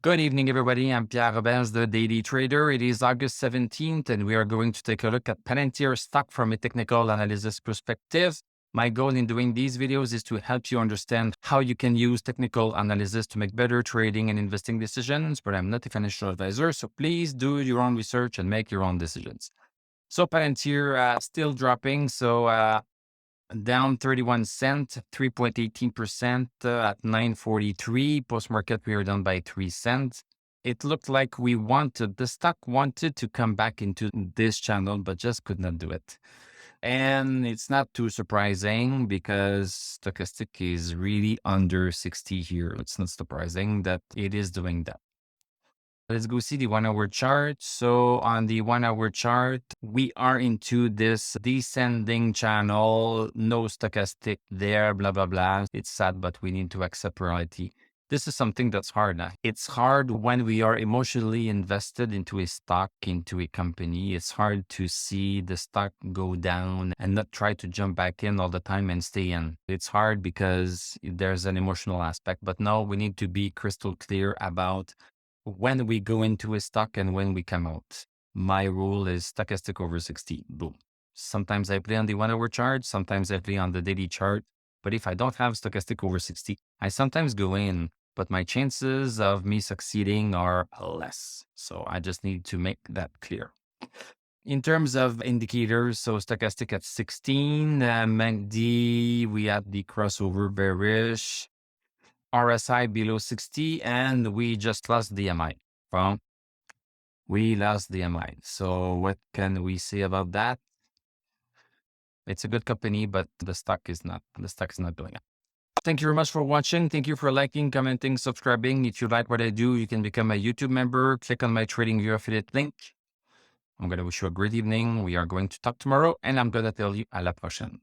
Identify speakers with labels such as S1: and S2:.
S1: Good evening, everybody. I'm Pierre Robert, the Daily Trader. It is August 17th, and we are going to take a look at Palantir Stock from a technical analysis perspective. My goal in doing these videos is to help you understand how you can use technical analysis to make better trading and investing decisions, but I'm not a financial advisor, so please do your own research and make your own decisions. So Palantir still dropping, down 31 cents, 3.18% at 943. Post-market, we are down by 3 cents. It looked like the stock wanted to come back into this channel, but just could not do it. And it's not too surprising because stochastic is really under 60 here. It's not surprising that it is doing that. Let's go see the 1 hour chart. So on the 1 hour chart, we are into this descending channel, no stochastic there, blah, blah, blah. It's sad, but we need to accept reality. This is something that's hard. It's hard when we are emotionally invested into a stock, into a company. It's hard to see the stock go down and not try to jump back in all the time and stay in. It's hard because there's an emotional aspect, but no, we need to be crystal clear about when we go into a stock and when we come out. My rule is stochastic over 60. Boom. Sometimes I play on the 1 hour chart, sometimes I play on the daily chart. But if I don't have stochastic over 60, I sometimes go in, but my chances of me succeeding are less. So I just need to make that clear. In terms of indicators, so stochastic at 16, MACD, we had the crossover bearish. RSI below 60, and we just lost the MI. We lost the MI. So what can we say about that? It's a good company, but the stock is not doing it. Thank you very much for watching. Thank you for liking, commenting, subscribing. If you like what I do, you can become a YouTube member. Click on my TradingView affiliate link. I'm going to wish you a great evening. We are going to talk tomorrow, and I'm going to tell you à la prochaine.